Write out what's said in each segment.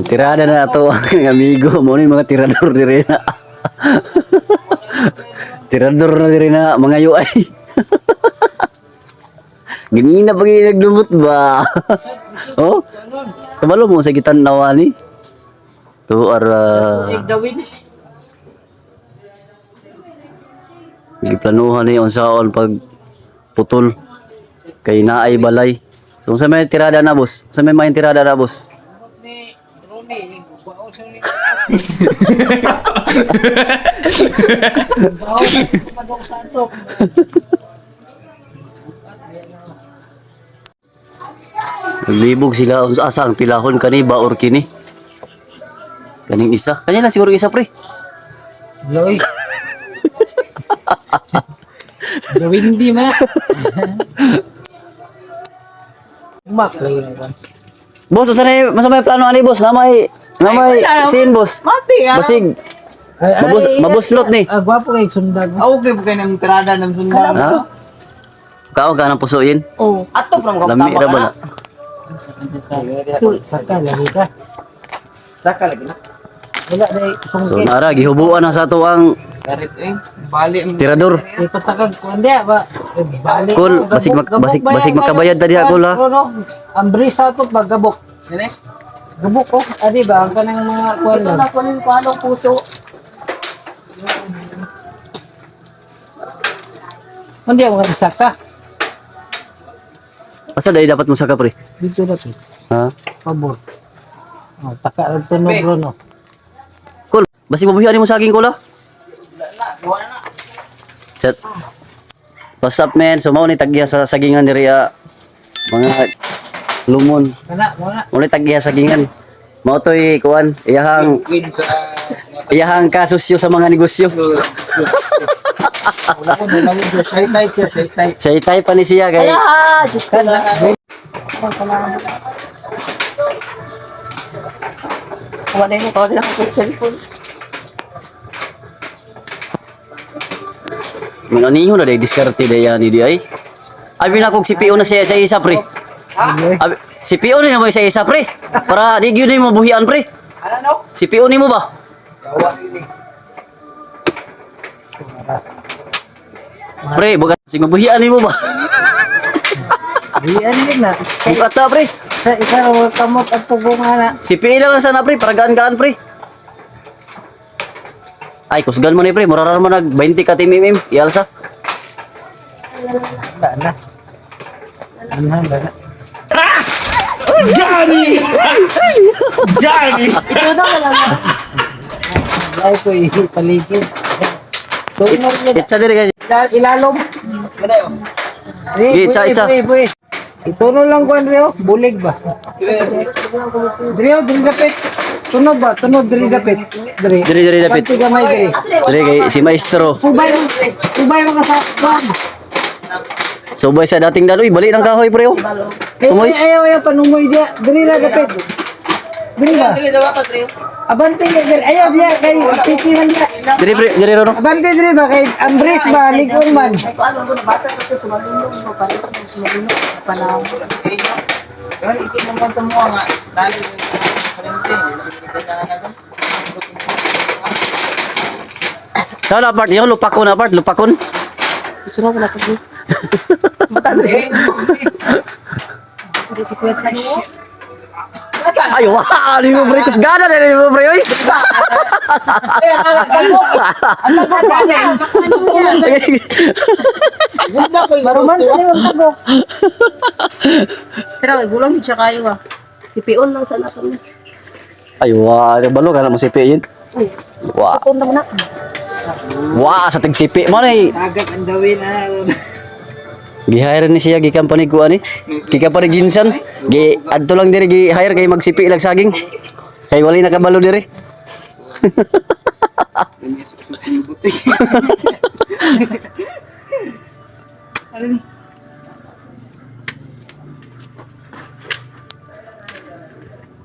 Tirada na ato ang amigo mo ni mga tirador diri na. Tirador na diri na mga UI. Ganina pag naglumot ba? Oh? Kabalo mo sa gitan nawani. To ara giplanuhan ni unsaon pag putol kay naay balay. So sa may tirada na boss? Sa may main tirada na boss? Ni Roni, baon siya ni. Baon, padong santok. Libog sila asa ang pilahon kani ba or kini? Kaning isa. Kanya lang siguro isa pre. Loy. Gawin di man. Mak lagi kan. Boss, usa na masa may plano ani boss? Namay sin boss. Mati ah. Basig mabuslot ni. Gwapo kay sundag. Okay po kay nang tirada ng sundag. Ha? Kao ka nang pusuin? Oh, ato from ka. Lami ra ba na? Saka lagi ka. Saka lagi na. Wala na So nara gihubuan na sa to ang Garit bali ang tirador. patakag ko andiya ba. Bali. Kul, basig makabayad ta diha kul ha. Ang brisa to paggabok. Dili? Gabok ko, adi ba ang kanang mga kuan lang. Ito na kuan puso. Andiya mo ka saka. Asa dai dapat mo saka pre? Dito na to. Ha? Pabor. Oh, taka ang tunog ro no. Kul, basig mabuhian mo saging kul ha. Chat. What's up man? So mao ni tagya sa sagingan diri mga lumon. Kana, mo na. Mao ni tagya sa sagingan. Mao toy kuan iyahang kasusyo sa mga negosyo. Shay pa ni siya kay. Just kana. Wala ni ko lang sa cellphone. Minaniho na day diskarte day ani di ay. Abi na kog CPO na siya sa isa pre. Abi CPO ni mo sa isa pre. Para di gyud mo buhian pre. Ano no? CPO ni mo ba? Pre, bukan sing mabuhian ni mo ba? Diyan din na. Bukat na pre. Sa isa ro kamot at tugong ana. CPO lang sana pre, para gaan pre. Ay, kusgan mo ni pre, murarar mo nag 20 ka timimim, ialsa. Na. Ano ba na? Gani! Gani! Ito na wala na. Ay ko paligid. Tunog niya. Itsa diri kay. Ilalom. Itsa. Ituno lang ko Andreo, bulig ba? Andreo, diri dapit. Tunog ba? Tunog diri dapit. Diri dapit. Pati gamay diri. Diri kay si maestro. Subay mo ka sa bag. Subay sa dating daloy, bali nang kahoy pre oh. Tumoy. Ayaw panumoy dia. Diri na dapit. Diri ba? Diri daw ta Andreo. Abante diri. Ayaw dia kay pikihan dia. Diri pre, diri ro. Abante diri ba kay Andres ba ligon man. Ano ko nabasa ko sa sumalunong mo pa rin sa sumalunong panahon. Kan iti naman tamo nga dali Saan apart yung lupakon apart, lupakon. Gusto na wala ko. Matanda eh. Hindi si Kuya Sano. Ay, wah, di mo pre, kusgana na di mo pre oy. Maruman sa limang tago. Pero gulang siya kayo ah. Si Pion lang sana kami. Ay, wah, balo ka na mo sipi yun. Wah, Pion naman na. wah, sa tigsipi mo na agak ang dawin na. Gi-hire ni siya gi-company ko ani. Gi-company ginsan. Gi adto lang diri gi-hire kay magsipi lag saging. Kay wali nakabalo diri.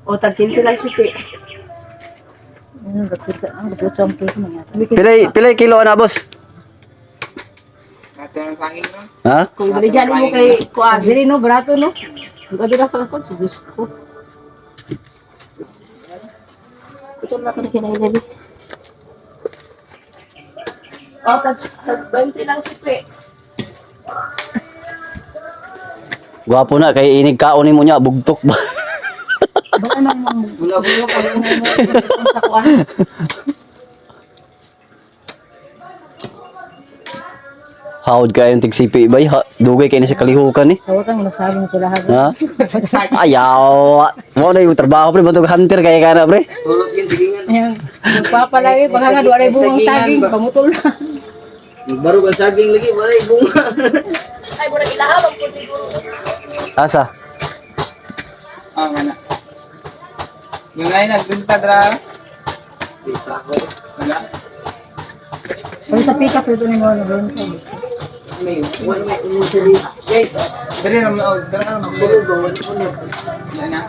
O tagkin sila si Pi. Ang gusto siyang place mo nga. Pilay kilo na boss. Ha? Kung baligyan mo kay Kuan, dili no barato no. Ang adira sa kon gusto ko. Putol na ito na kinahilali. Oh, tag-20 lang si Pe. Gwapo na kay inig kaon mo niya bugtok ba. Baka naman bulo-bulo pa rin sa kuan. Hawd ka yung tig-sipi ba? Dugay kayo na sa kalihukan eh. Tawag nasabing sila ha. Ha? Ayaw. Mo na yung trabaho pre, batog hunter kaya ka na pre. Ayan, nagpapalagi, baka nga doon ay bungang saging, pamutol na. Baru kan saging lagi, balay bunga. Ay, murag ilahabang po siguro. Asa? Ah, mana? Yung ay nagbenta dra. Wala. Kung sa pikas ito ni mo, nagawin ka. May umusuli. Dali naman, dali naman. Sulod ba? Na.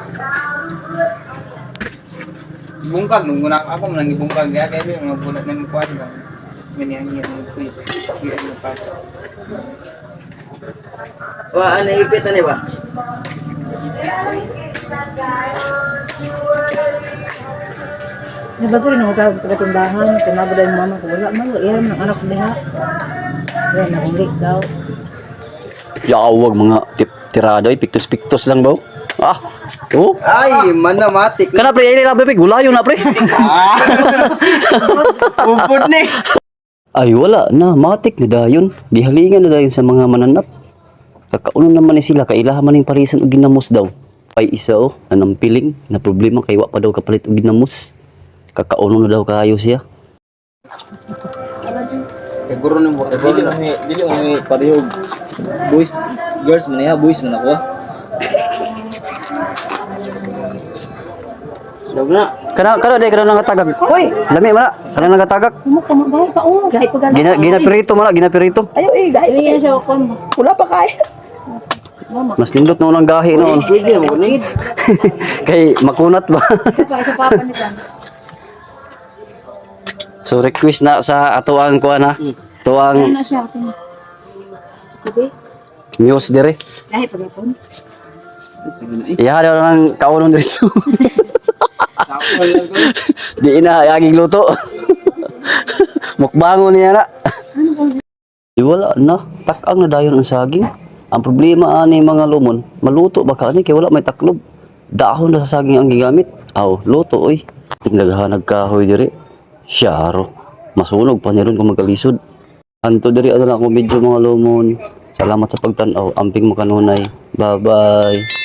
Bungkag nung guna ako man ibungkag ya kaya mga bulat ng kuan ba. Ganyan yan ng tweet. Yan pa. Wa ano ipitan ni ba? Nabato rin ako sa tindahan, kumabot ang mama ko, wala man, iyan ng anak ko diha. Yan, nakulik daw. Yawag mga tirada ay piktos-piktos lang ba? Ah. Oh. Ay, manamatik. Kana pre, ini lang pre, gulayo na pre. Upod ni. Ay wala na, matik na dayon. Gihalingan na dayon sa mga mananap. Kakaunon naman ni sila, kailahan man ning parisan og ginamos daw. Ay isa oh, nanampiling na problema kay wa pa daw kapalit og ginamos. Kakaunon na daw kayo siya. Siguro nung dili mo pareho. Boys, girls man ya, boys man ako. Dogna. Kana day kana nagatagag. Hoy! Lami man na, kana nagatagag. Kumagay pa, oh, gahit pa gano'n. Ginapirito man na, ginapirito. Ayaw eh, gahit pa gano'n siya, kung wala pa kaya. Mas nindot noon ang gahi noon. Pwede mo ni. Kay makunat ba? Isa pa nila. So request na sa ato ang kuan ha. Tuang Ano siya, Diba? news dire. Gahit pa gano'n. Iya daw nang kaunon dito. Di ina yaging luto. Mukbangon niya na. Di wala na, takang na dayon ang saging. Ang problema ani mga lumon, maluto ba ka ani kay wala may taklob. Dahon na sa saging ang gigamit. Aw, luto oy. Tinaghanag kahoy dire. Syaro. Masunog pa ni ron kung magkalisod. Anto diri ano lang ako medyo mga lumon. Salamat sa pagtan-aw. Amping mo kanunay. Bye-bye.